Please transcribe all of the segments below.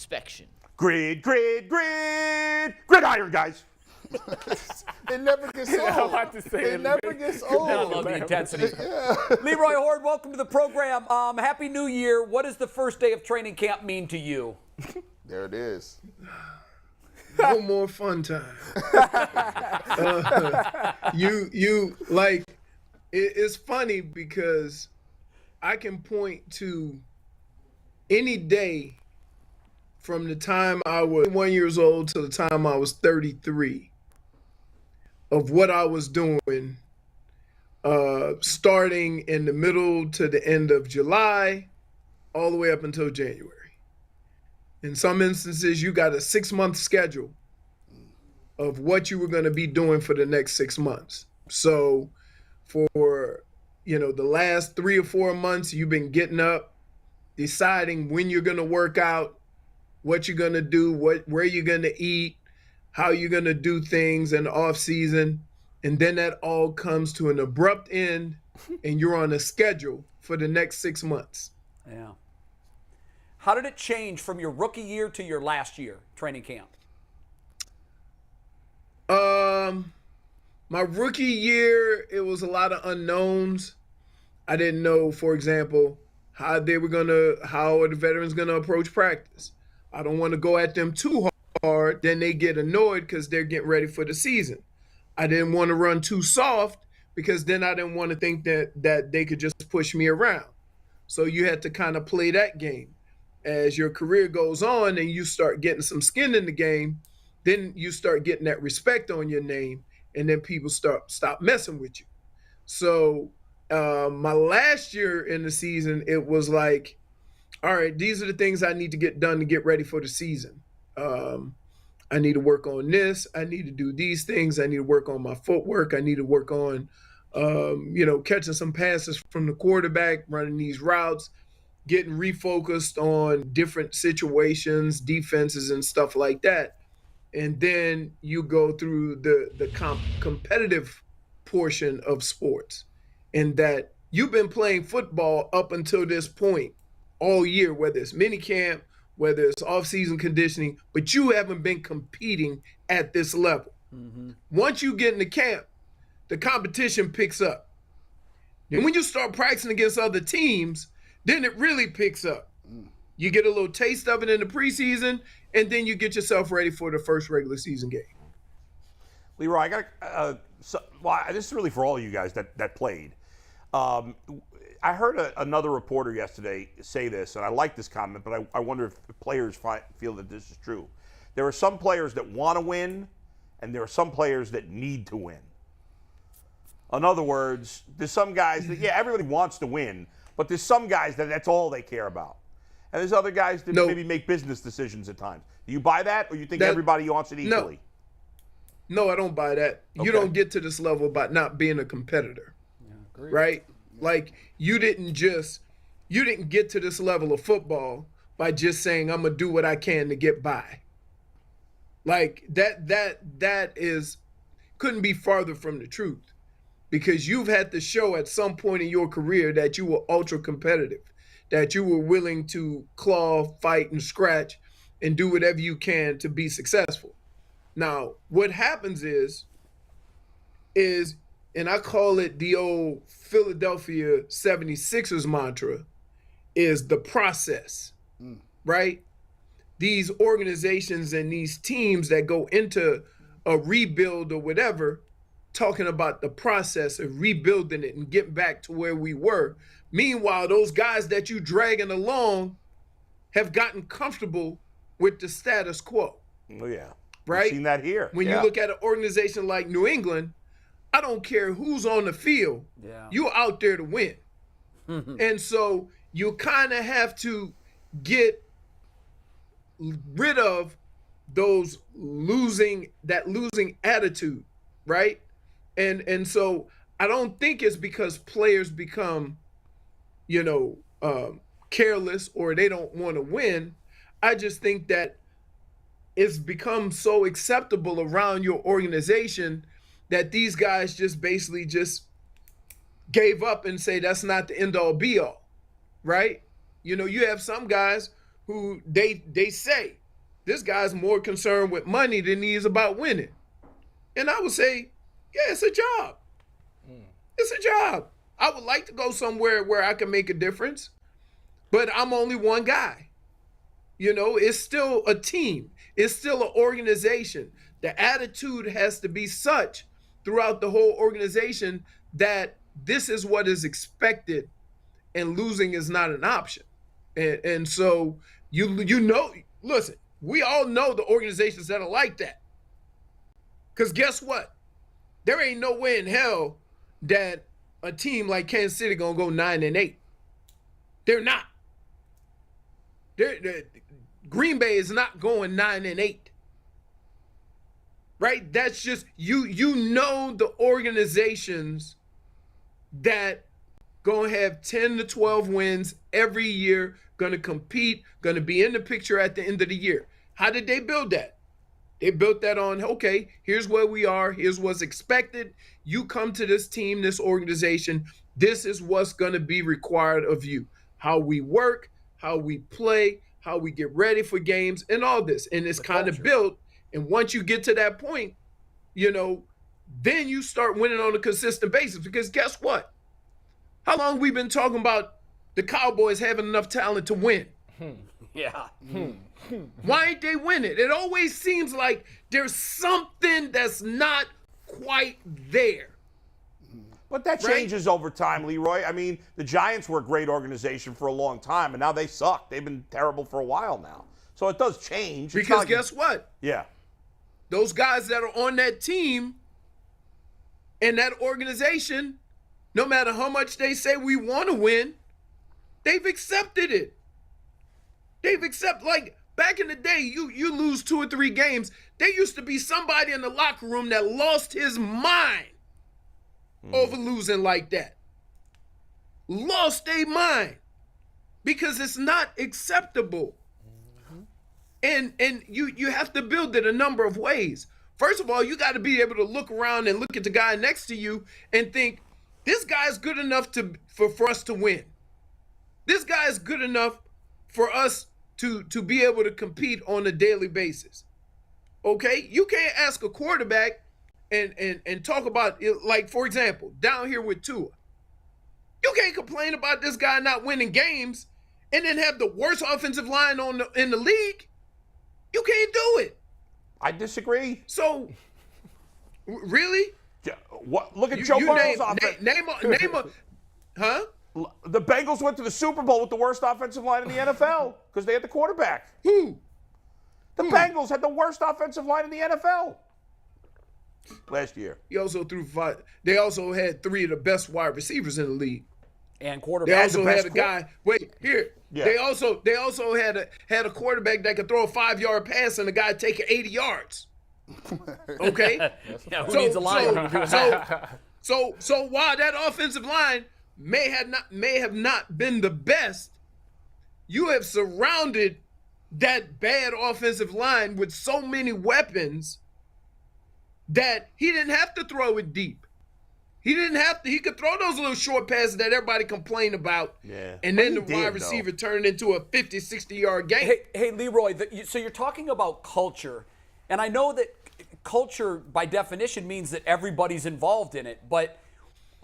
inspection. Gridiron, guys. It never gets old. I'm about to say It never gets old. I love the intensity. Yeah. Leroy Hoard, welcome to the program. Happy New Year. What does the first day of training camp mean to you? There it is. One more fun time. It's funny because I can point to any day from the time I was 1 year old to the time I was 33 of what I was doing, starting in the middle to the end of July, all the way up until January. In some instances, you got a 6-month schedule of what you were going to be doing for the next 6 months. So for, the last 3 or 4 months, you've been getting up, deciding when you're going to work out, what you're going to do, where you're going to eat, how you're going to do things in the off season. And then that all comes to an abrupt end and you're on a schedule for the next 6 months. Yeah. How did it change from your rookie year to your last year training camp? My rookie year, it was a lot of unknowns. I didn't know, for example, how are the veterans gonna approach practice. I don't want to go at them too hard, then they get annoyed because they're getting ready for the season. I didn't want to run too soft because then I didn't want to think that they could just push me around. So you had to kind of play that game. As your career goes on and you start getting some skin in the game, then you start getting that respect on your name, and then people stop messing with you. So my last year in the season, it was like, all right, these are the things I need to get done to get ready for the season. I need to work on this. I need to do these things. I need to work on my footwork. I need to work on, catching some passes from the quarterback, running these routes, getting refocused on different situations, defenses, and stuff like that. And then you go through the competitive portion of sports, in that you've been playing football up until this point all year, whether it's minicamp, whether it's off-season conditioning, but you haven't been competing at this level. Mm-hmm. Once you get into camp, the competition picks up. And when you start practicing against other teams, then it really picks up. You get a little taste of it in the preseason, and then you get yourself ready for the first regular season game. Leroy, I got this is really for all you guys that played. I heard another reporter yesterday say this, and I like this comment, but I wonder if players feel that this is true. There are some players that want to win, and there are some players that need to win. In other words, there's some guys that, everybody wants to win, but there's some guys that's all they care about. And there's other guys that maybe make business decisions at times. Do you buy that, or you think everybody wants it equally? No, I don't buy that. Okay. You don't get to this level by not being a competitor, right? Like you didn't get to this level of football by just saying I'm gonna do what I can to get by. Like that couldn't be farther from the truth, because you've had to show at some point in your career that you were ultra competitive, that you were willing to claw, fight, and scratch and do whatever you can to be successful. Now, what happens is, and I call it the old Philadelphia 76ers mantra, is the process, right? These organizations and these teams that go into a rebuild or whatever, talking about the process of rebuilding it and getting back to where we were. Meanwhile, those guys that you dragging along have gotten comfortable with the status quo. Oh, yeah. Right? We've seen that here. When you look at an organization like New England, I don't care who's on the field. Yeah. You're out there to win. And so you kind of have to get rid of those losing attitude, right? And so I don't think it's because players become, careless or they don't want to win. I just think that it's become so acceptable around your organization that these guys just basically just gave up and say that's not the end all be all, right? You have some guys who they say this guy's more concerned with money than he is about winning. And I would say, yeah, it's a job. It's a job. I would like to go somewhere where I can make a difference, but I'm only one guy. You know, it's still a team. It's still an organization. The attitude has to be such throughout the whole organization that this is what is expected and losing is not an option. And so you know, listen, we all know the organizations that are like that. Because guess what? There ain't no way in hell that a team like Kansas City gonna go 9-8. They're not. Green Bay is not going 9-8. Right? That's just you know the organizations that gonna have 10 to 12 wins every year, gonna compete, gonna be in the picture at the end of the year. How did they build that? They built that on, okay, here's where we are, here's what's expected. You come to this team, this organization, this is what's going to be required of you. How we work, how we play, how we get ready for games, and all this. And it's kind of built. And once you get to that point, you know, then you start winning on a consistent basis. Because guess what? How long we been talking about the Cowboys having enough talent to win? Yeah. Why ain't they winning? It always seems like there's something that's not quite there. But that changes over time, Leroy. I mean, the Giants were a great organization for a long time, and now they suck. They've been terrible for a while now. So it does change. Because guess what? Yeah. Those guys that are on that team and that organization, no matter how much they say we want to win, they've accepted it. They've accepted, like, back in the day, you lose 2 or 3 games. There used to be somebody in the locker room that lost his mind over losing like that. Lost their mind because it's not acceptable. And you have to build it a number of ways. First of all, you got to be able to look around and look at the guy next to you and think, this guy's good enough for us to win. This guy is good enough for us to be able to compete on a daily basis. Okay? You can't ask a quarterback and talk about it, like, for example, down here with Tua. You can't complain about this guy not winning games and then have the worst offensive line in the league. You can't do it. I disagree. So, really? What? Look at Joe Burrow's offense. Name a, huh? The Bengals went to the Super Bowl with the worst offensive line in the NFL because they had the quarterback. Who? The Bengals had the worst offensive line in the NFL last year. He also threw 5. They also had 3 of the best wide receivers in the league. And quarterback. They also had a guy. Wait, here. Yeah. They also had a quarterback that could throw a 5-yard pass and a guy take it 80 yards. Okay. Yeah, who needs a line? So while that offensive line may have not been the best, you have surrounded that bad offensive line with so many weapons that he didn't have to throw it deep. He didn't have to. He could throw those little short passes that everybody complained about. Yeah. And then the wide receiver turned into a 50, 60-yard game. Hey, Leroy, so you're talking about culture. And I know that culture, by definition, means that everybody's involved in it. But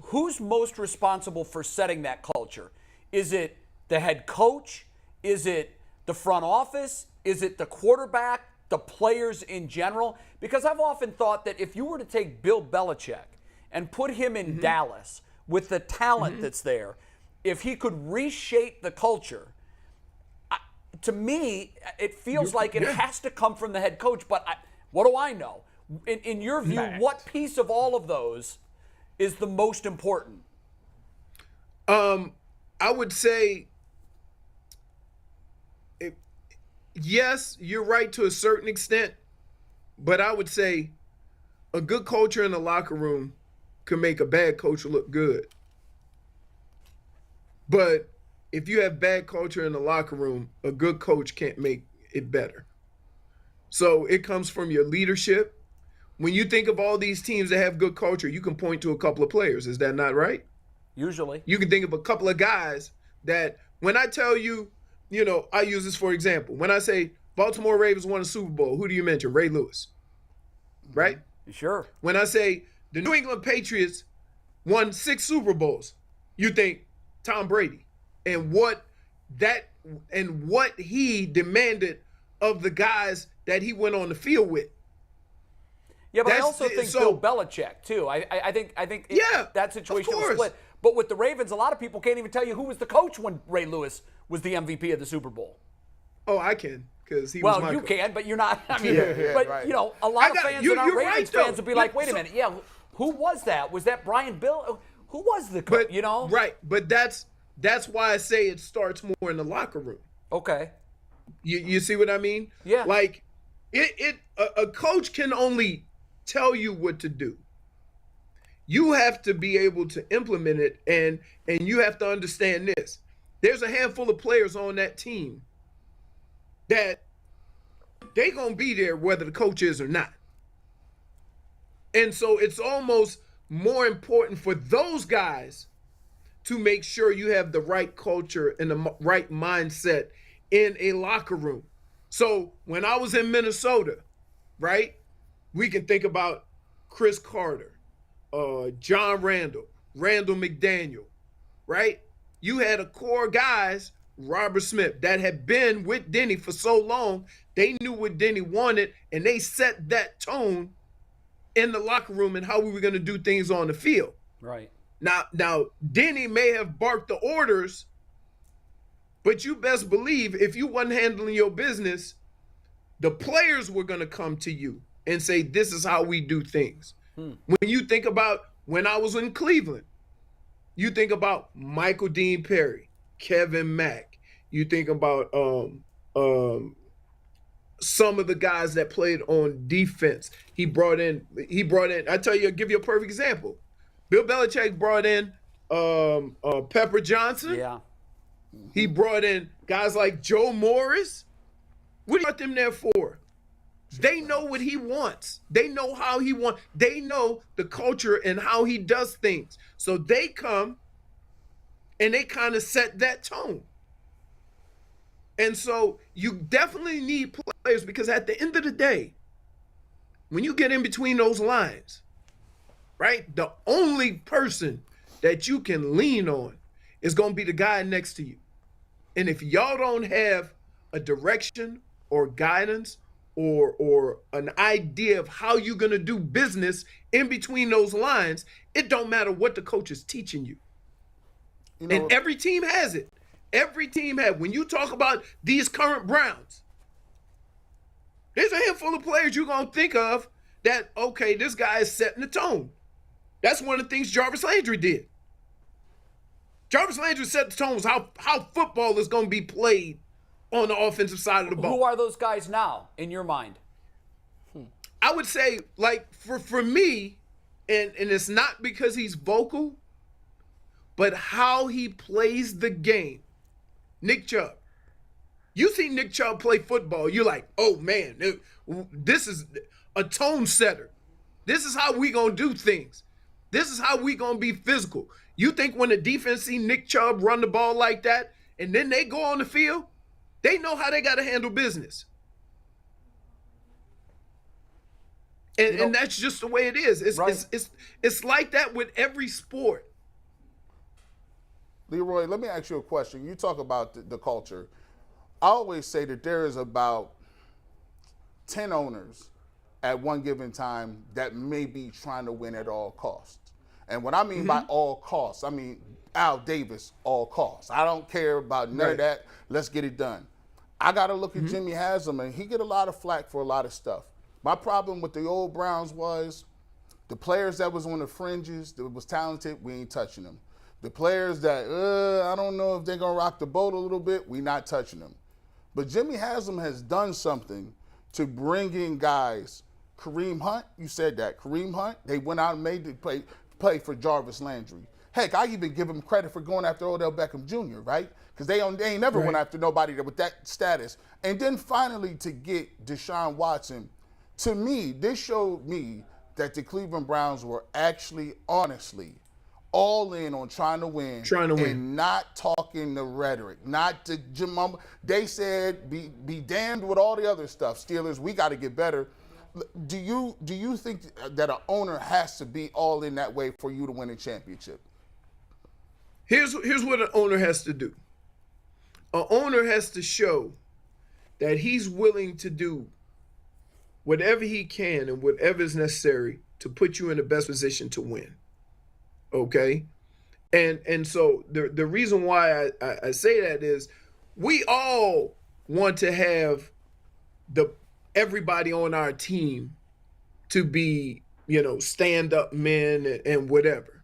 who's most responsible for setting that culture? Is it the head coach? Is it the front office? Is it the quarterback? The players in general? Because I've often thought that if you were to take Bill Belichick and put him in Dallas with the talent that's there, if he could reshape the culture, to me, it feels like it has to come from the head coach. But what do I know? In your view, what piece of all of those is the most important? I would say, yes, you're right to a certain extent, but I would say a good culture in the locker room can make a bad coach look good. But if you have bad culture in the locker room, a good coach can't make it better. So it comes from your leadership. When you think of all these teams that have good culture, you can point to a couple of players. Is that not right? Usually. You can think of a couple of guys that, when I tell you I use this for example. When I say Baltimore Ravens won a Super Bowl, who do you mention? Ray Lewis, right? Sure. When I say the New England Patriots won 6 Super Bowls, you think Tom Brady and what he demanded of the guys that he went on the field with. Yeah, but I also think Bill Belichick too. I think that situation was split. But with the Ravens, a lot of people can't even tell you who was the coach when Ray Lewis was the MVP of the Super Bowl. Oh, I can, because he was my you coach. can, but you're not. I mean, right. a lot of fans that aren't Ravens fans will be like, wait a minute, who was that? Was that Brian Bill? Who was the coach? Right, but that's why I say it starts more in the locker room. Okay. You see what I mean? Yeah. Like a coach can only tell you what to do. You have to be able to implement it, and you have to understand this. There's a handful of players on that team that they gonna be there whether the coach is or not. And so it's almost more important for those guys to make sure you have the right culture and the right mindset in a locker room. So when I was in Minnesota, right, we can think about Chris Carter, John Randall, Randall McDaniel, right? You had a core guys, Robert Smith, that had been with Denny for so long, they knew what Denny wanted, and they set that tone in the locker room and how we were going to do things on the field. Right. Now, Denny may have barked the orders, but you best believe if you wasn't handling your business, the players were going to come to you and say, this is how we do things. When you think about when I was in Cleveland, you think about Michael Dean Perry, Kevin Mack. You think about some of the guys that played on defense. He brought in, I tell you, I'll give you a perfect example. Bill Belichick brought in Pepper Johnson. Yeah. He brought in guys like Joe Morris. What do you want them there for? They know what he wants. They know how he wants. They know the culture and how he does things. So they come and they kind of set that tone. And so you definitely need players, because at the end of the day, when you get in between those lines, right, the only person that you can lean on is going to be the guy next to you. And if y'all don't have a direction or guidance or an idea of how you're going to do business in between those lines, it don't matter what the coach is teaching you. And every team has it. Every team has. When you talk about these current Browns, there's a handful of players you're going to think of that, okay, this guy is setting the tone. That's one of the things Jarvis Landry did. Jarvis Landry set the tone was how football is going to be played on the offensive side of the ball. Who are those guys now, in your mind? I would say, like, for me, and it's not because he's vocal, but how he plays the game. Nick Chubb. You see Nick Chubb play football, you're like, oh, man, this is a tone setter. This is how we going to do things. This is how we going to be physical. You think when the defense see Nick Chubb run the ball like that, and then they go on the field, they know how they got to handle business. And that's just the way it is. It's like that with every sport. Leroy, let me ask you a question. You talk about the culture. I always say that there is about 10 owners at one given time that may be trying to win at all costs. And what I mean by all costs, I mean Al Davis, all costs. I don't care about none of that. Let's get it done. I got to look at Jimmy Haslam, and he get a lot of flack for a lot of stuff. My problem with the old Browns was the players that was on the fringes, that was talented, we ain't touching them. The players that, I don't know if they're going to rock the boat a little bit, we not touching them. But Jimmy Haslam has done something to bring in guys. Kareem Hunt, you said that. Kareem Hunt, they went out and made the play for Jarvis Landry. Heck, I even give him credit for going after Odell Beckham Jr., right? Because they ain't never went after nobody with that status. And then finally to get Deshaun Watson, to me, this showed me that the Cleveland Browns were actually, honestly, all in on trying to win. And not talking the rhetoric, not the mumble. They said be damned with all the other stuff. Steelers, we got to get better. Do you think that an owner has to be all in that way for you to win a championship? Here's what an owner has to do. An owner has to show that he's willing to do whatever he can and whatever is necessary to put you in the best position to win. Okay? And so the reason why I say that is we all want to have everybody on our team to be, stand-up men and whatever.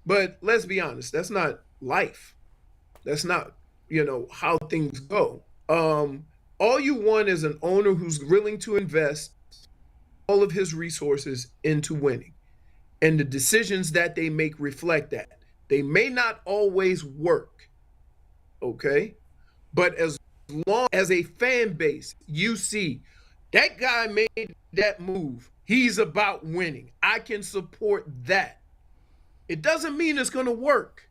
But let's be honest, that's not life. That's not, how things go. All you want is an owner who's willing to invest all of his resources into winning. And the decisions that they make reflect that. They may not always work, okay? But as long as a fan base, you see, that guy made that move. He's about winning. I can support that. It doesn't mean it's going to work.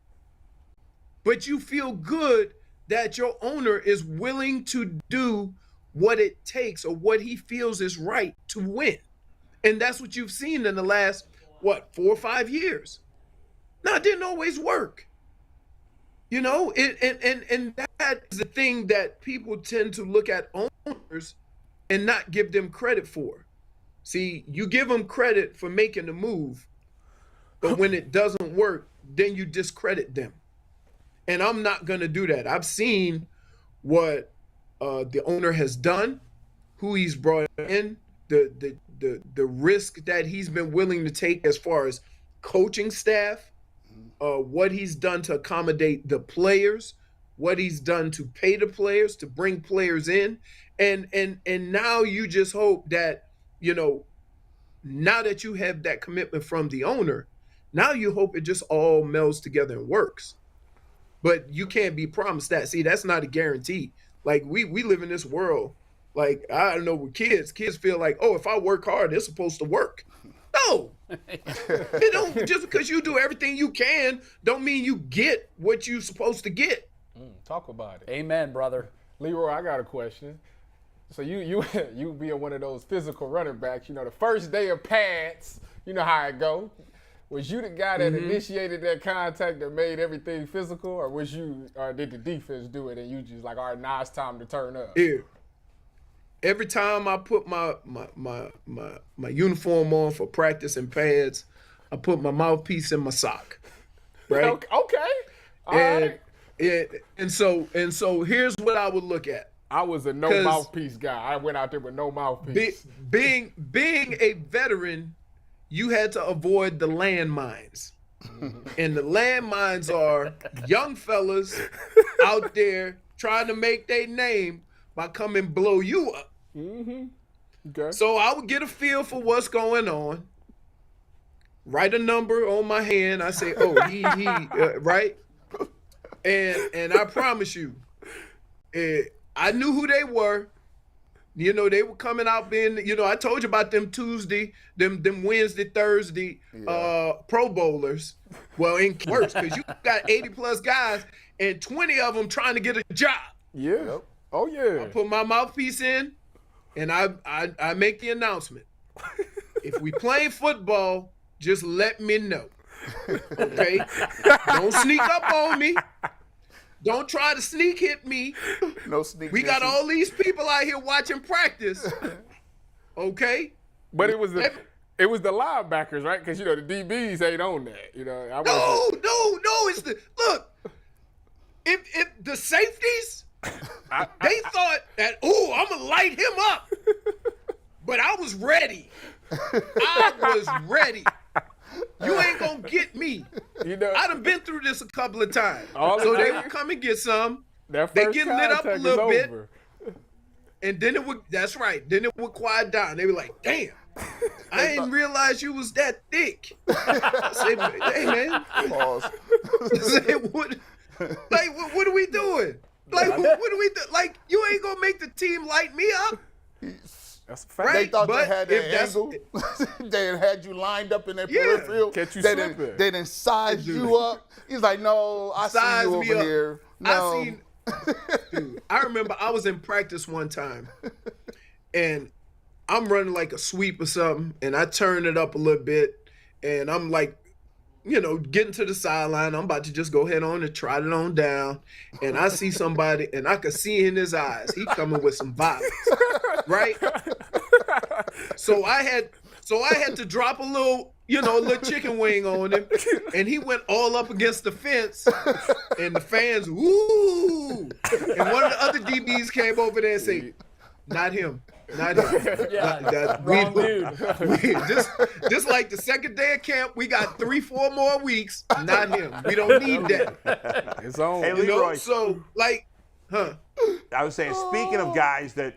But you feel good that your owner is willing to do what it takes or what he feels is right to win. And that's what you've seen in the last, 4 or 5 years. Now, it didn't always work. And that is the thing that people tend to look at owners and not give them credit for. See, you give them credit for making the move, but when it doesn't work, then you discredit them. And I'm not going to do that. I've seen what the owner has done, who he's brought in, the risk that he's been willing to take as far as coaching staff, what he's done to accommodate the players, what he's done to pay the players, to bring players in. And now you just hope that, now that you have that commitment from the owner, now you hope it just all melds together and works. But you can't be promised that. See, that's not a guarantee. Like, we live in this world. Like, I don't know, with kids feel like, oh, if I work hard, it's supposed to work. No. It don't, just because you do everything you can, don't mean you get what you're supposed to get. Talk about it. Amen, brother. Leroy, I got a question. So you being one of those physical running backs, the first day of pads, you know how it go. Was you the guy that initiated that contact that made everything physical, or did the defense do it and you just like, all right, now it's time to turn up? Yeah. Every time I put my uniform on for practice and pads, I put my mouthpiece in my sock. Right? Okay. All right. And so here's what I would look at. I was a no mouthpiece guy. I went out there with no mouthpiece. Being a veteran, you had to avoid the landmines. And the landmines are young fellas out there trying to make their name by coming blow you up. Okay. So I would get a feel for what's going on. Write a number on my hand. I say, oh, he, right? And I promise you, I knew who they were. They were coming out being, I told you about them Tuesday, them Wednesday, Thursday Pro Bowlers. Well, in worse, because you got 80-plus guys and 20 of them trying to get a job. Yeah. Yep. Oh, yeah. I put my mouthpiece in, and I make the announcement. If we play football, just let me know. Okay? Don't sneak up on me. Don't try to sneak hit me. No sneak. We got all these people out here watching practice. Okay? But it was the linebackers, right? Because, the DBs ain't on that. No. It's look. If the safeties, they thought that, I'm going to light him up. But I was ready. You ain't going to get me. I done been through this a couple of times. So they would come and get some. They get lit up a little bit. And then that's right. Then it would quiet down. They were like, damn, I didn't realize you was that thick. I said, hey, man. Pause. I said, what are we doing? Like, what do we do? Like, you ain't going to make the team light me up? That's a fact. They thought But they had if that that's- angle. They had you lined up in their Yeah. peripheral. Catch you they slipping. They didn't size you up. He's like, no, I see Size you me over up. here. No. Dude, I remember I was in practice one time, and I'm running like a sweep or something, and I turn it up a little bit, and I'm like, getting to the sideline. I'm about to just go head on and trot it on down, and I see somebody, and I could see in his eyes, he coming with some violence, right? So I had to drop a little chicken wing on him, and he went all up against the fence, and the fans, woo! And one of the other DBs came over there and said, "Not him, not him." Yeah, wrong dude. Just like the second day of camp, we got 3-4 more weeks. Not him. We don't need that. It's on. Hey, Leroy. So I was saying, speaking of guys that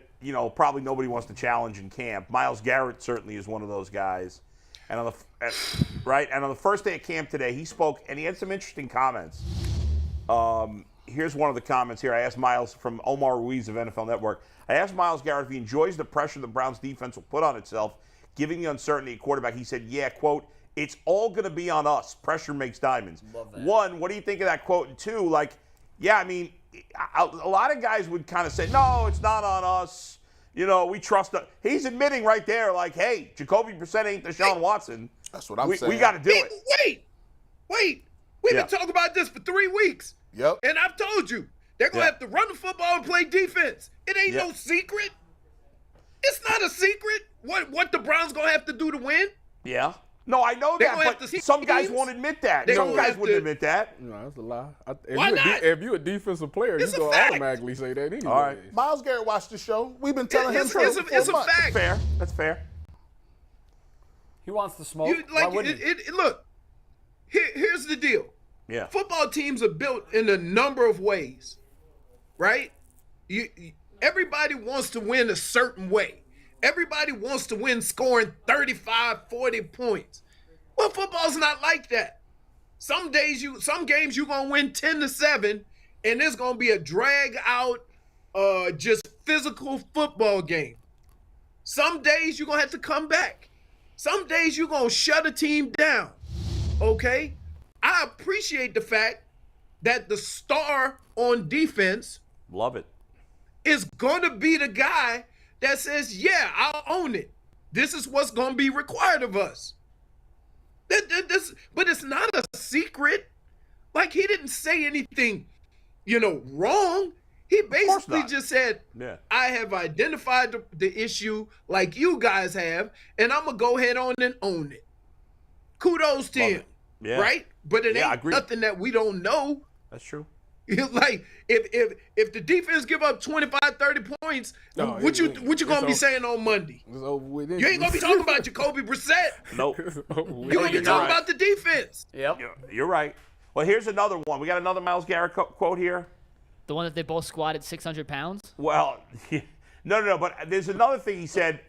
probably nobody wants to challenge in camp, Myles Garrett certainly is one of those guys. And on the first day of camp today, he spoke and he had some interesting comments. Here's one of the comments here. I asked Myles from Omar Ruiz of NFL Network. I asked Myles Garrett if he enjoys the pressure the Browns defense will put on itself, giving the uncertainty at quarterback. He said, "Yeah, quote, it's all going to be on us. Pressure makes diamonds." Love that. One, what do you think of that quote? And two, I mean, a lot of guys would kind of say, "No, it's not on us. We trust." He's admitting right there, hey, Jacoby Brissett ain't Deshaun Watson. That's what I'm saying. We got to do it. Wait. We've Yeah. been talking about this for 3 weeks. Yep. And I've told you, they're going to Yeah. have to run the football and play defense. It ain't Yeah. no secret. It's not a secret what the Browns going to have to do to win. Yeah. No, I know They that, gonna have but to see some guys teams. won't admit that. They Some gonna guys have wouldn't to- admit that. No, that's a lie. Why not? If you a defensive player, It's you a gonna fact. automatically say that anyway. All right. Myles Garrett watched the show. We've been telling him It's for a months. fact. Fair. That's fair. He wants to smoke. You, Why wouldn't he? look, here's the deal. Yeah. Football teams are built in a number of ways, right? Everybody wants to win a certain way. Everybody wants to win scoring 35, 40 points. Well, football's not like that. Some games you're going to win 10-7, and it's going to be a drag out, just physical football game. Some days you're going to have to come back. Some days you're going to shut a team down, okay? I appreciate the fact that the star on defense Love it. is going to be the guy that says, yeah, I'll own it. This is what's going to be required of us. But it's not a secret. He didn't say anything, wrong. He basically not. just said, Yeah. I have identified the issue like you guys have, and I'm going to go ahead on and own it. Kudos to him, Yeah. right? But it Yeah, I ain't agree. nothing that we don't know. That's true. If the defense give up 25, 30 points, No, what you it's gonna be over. saying on Monday? It's over with. You ain't gonna be talking about Jacoby Brissett. Nope. You gonna be you're talking right. about the defense. Yep. You're right. Well, here's another one. We got another Myles Garrett quote here. The one that they both squatted 600 pounds? Well, no. But there's another thing he said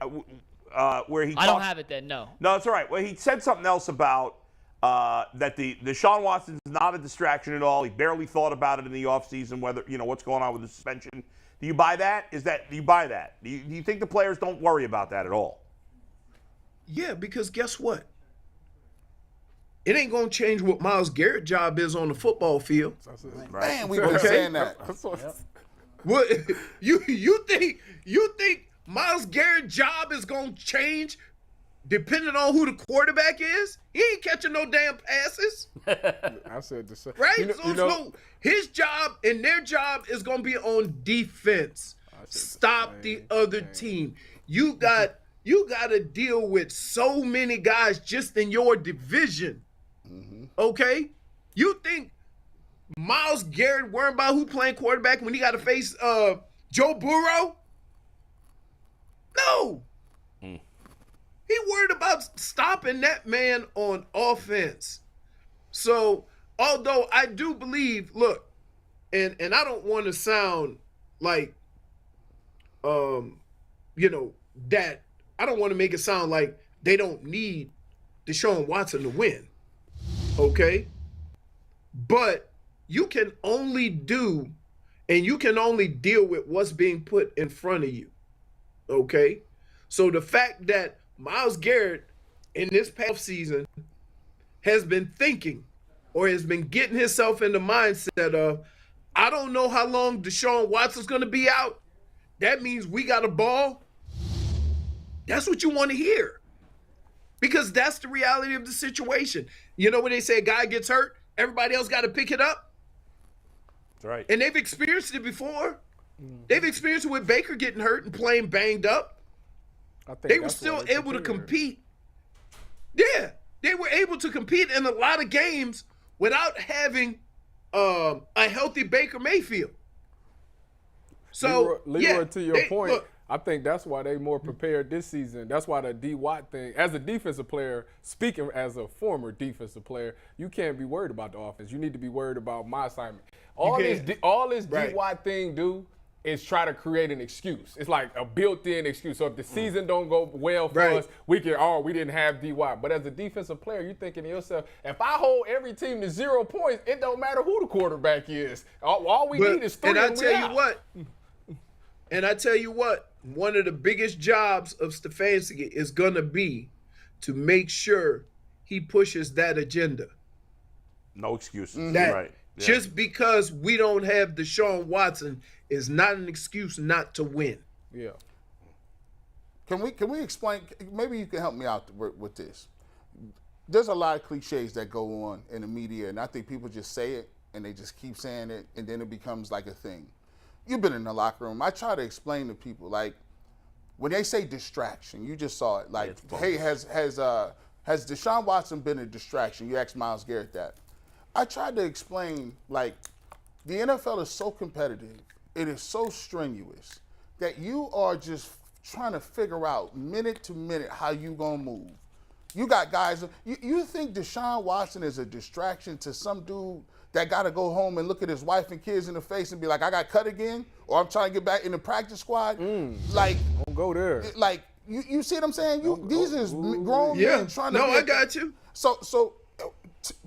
where he. I don't have it then, no. No, it's all right. Well, he said something else about that the Deshaun Watson is not a distraction at all. He barely thought about it in the offseason, whether what's going on with the suspension. Do you buy that? Do you buy that? Do you think the players don't worry about that at all? Yeah, because guess what? It ain't gonna change what Myles Garrett's job is on the football field. Right. Man, we've been saying that. What you think Myles Garrett's job is gonna change depending on who the quarterback is? He ain't catching no damn passes. I said the same. Right? So his job and their job is going to be on defense. Stop the other team. You got to deal with so many guys just in your division. Okay? You think Myles Garrett worrying about who playing quarterback when he got to face Joe Burrow? No. He worried about stopping that man on offense. So, although I do believe, look, and I don't want to sound like, that I don't want to make it sound like they don't need Deshaun Watson to win. Okay? But you can only do and you can only deal with what's being put in front of you. Okay? So the fact that Myles Garrett in this past season has been thinking or has been getting himself in the mindset of, I don't know how long Deshaun Watson's going to be out. That means we got a ball. That's what you want to hear. Because that's the reality of the situation. You know when they say a guy gets hurt, everybody else got to pick it up? That's right. And they've experienced it before. They've experienced it with Baker getting hurt and playing banged up. I think They were that's still why they able to prepared. compete. Yeah, they were able to compete in a lot of games without having a healthy Baker Mayfield. So, Leroy, yeah, to your point, look, I think that's why they more prepared this season. That's why the D Watt thing, as a defensive player, speaking as a former defensive player, you can't be worried about the offense. You need to be worried about my assignment. All this Right. D Watt thing do is try to create an excuse. It's like a built-in excuse. So if the season don't go well for Right. us, we didn't have D Watt. But as a defensive player, you're thinking to yourself, if I hold every team to 0 points, it don't matter who the quarterback is. All we need is 3. And I we tell out. you what, one of the biggest jobs of Stefanski is going to be to make sure he pushes that agenda. No excuses. That Right. Yeah. just because we don't have Deshaun Watson is not an excuse not to win. Yeah. Can we explain? Maybe you can help me out with this. There's a lot of cliches that go on in the media, and I think people just say it and they just keep saying it, and then it becomes like a thing. You've been in the locker room. I try to explain to people, like, when they say distraction, you just saw it. Like, hey, has Deshaun Watson been a distraction? You asked Myles Garrett that. I tried to explain, like, the NFL is so competitive, it is so strenuous, that you are just trying to figure out minute to minute how you gonna move. You got guys, you think Deshaun Watson is a distraction to some dude that got to go home and look at his wife and kids in the face and be like, I got cut again? Or I'm trying to get back in the practice squad? Like, Don't go there. like you see what I'm saying? These is grown men trying to No, be I got you. So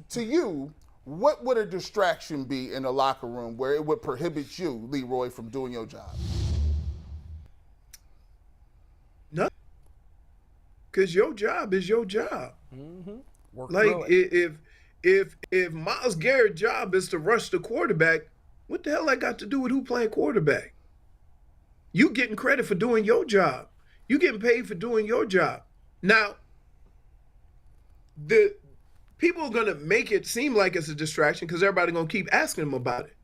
to you, what would a distraction be in the locker room where it would prohibit you, Leroy, from doing your job? No. Because your job is your job. Work Like, through it. if Myles Garrett's job is to rush the quarterback, what the hell that got to do with who playing quarterback? You getting credit for doing your job. You getting paid for doing your job. Now, the people are gonna make it seem like it's a distraction because everybody gonna keep asking them about it.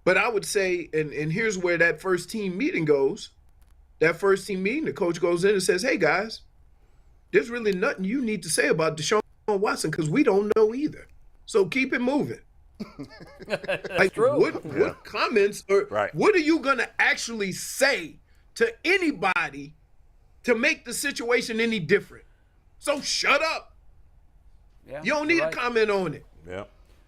But I would say, and here's where that first team meeting goes. That first team meeting, the coach goes in and says, "Hey guys, there's really nothing you need to say about Deshaun Watson because we don't know either. So keep it moving." Like, true. what comments or Right. what are you gonna actually say to anybody to make the situation any different? So shut up. Yeah, You don't you're need right. to comment on it. Yeah.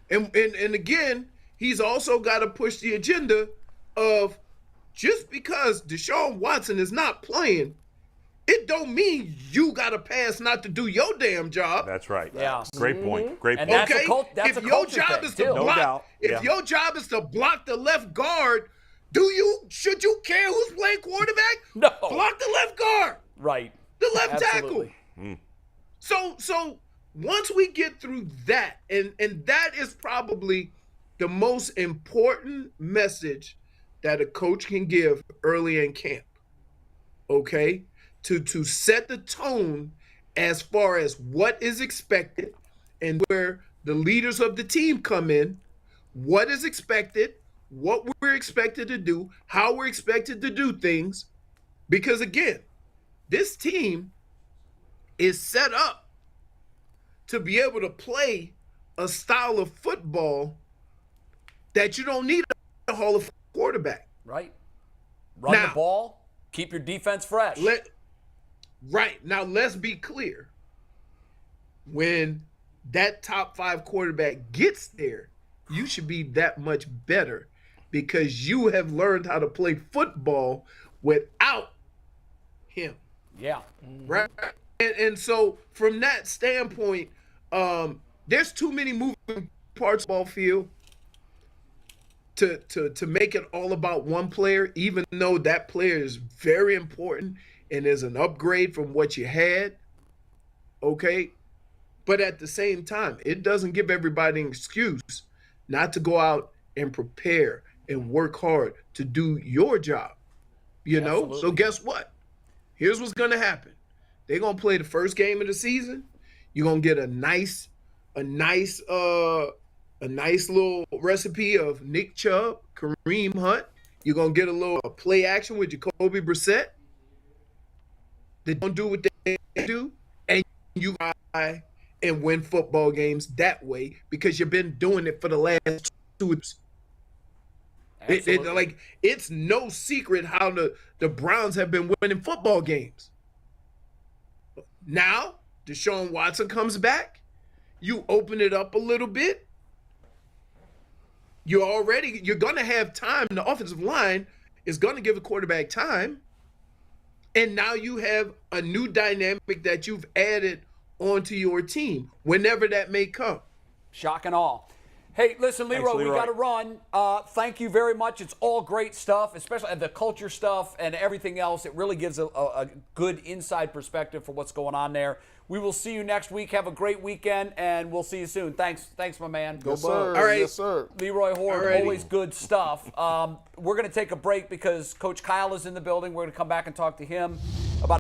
And again, he's also got to push the agenda of just because Deshaun Watson is not playing, it don't mean you got to pass not to do your damn job. That's right. Yeah. Great point. Great And point. that's that's if a your culture job thing, is to too. No block, doubt. if Yeah. your job is to block the left guard, should you care who's playing quarterback? No. Block the left guard, Right. the left Absolutely. tackle. So once we get through that, and that is probably the most important message that a coach can give early in camp. Okay? To set the tone as far as what is expected and where the leaders of the team come in, what is expected, what we're expected to do, how we're expected to do things. Because again, this team is set up to be able to play a style of football that you don't need a Hall of Fame quarterback. Right. Run Now- the ball. Keep your defense fresh. Right. Now, let's be clear. When that top 5 quarterback gets there, you should be that much better because you have learned how to play football without him. Yeah. Right. And so from that standpoint, there's too many moving parts of the ball field to make it all about one player, even though that player is very important and is an upgrade from what you had. Okay. But at the same time, it doesn't give everybody an excuse not to go out and prepare and work hard to do your job. You know? Absolutely. So guess what? Here's what's gonna happen. They're gonna play the first game of the season. You're gonna get a nice little recipe of Nick Chubb, Kareem Hunt. You're gonna get a little play action with Jacoby Brissett. They don't do what they do, and you try and win football games that way because you've been doing it for the last 2 years. It's no secret how the Browns have been winning football games. Now, Deshaun Watson comes back. You open it up a little bit. You're going to have time. The offensive line is going to give the quarterback time. And now you have a new dynamic that you've added onto your team whenever that may come. Shock and awe. Hey, listen, Leroy, Thanks, we Leroy. got to run. Thank you very much. It's all great stuff, especially the culture stuff and everything else. It really gives a good inside perspective for what's going on there. We will see you next week. Have a great weekend, and we'll see you soon. Thanks, my man. Go sir. All right. Yes, sir. Leroy Hoard, Alrighty. always good stuff. We're going to take a break because Coach Kyle is in the building. We're going to come back and talk to him about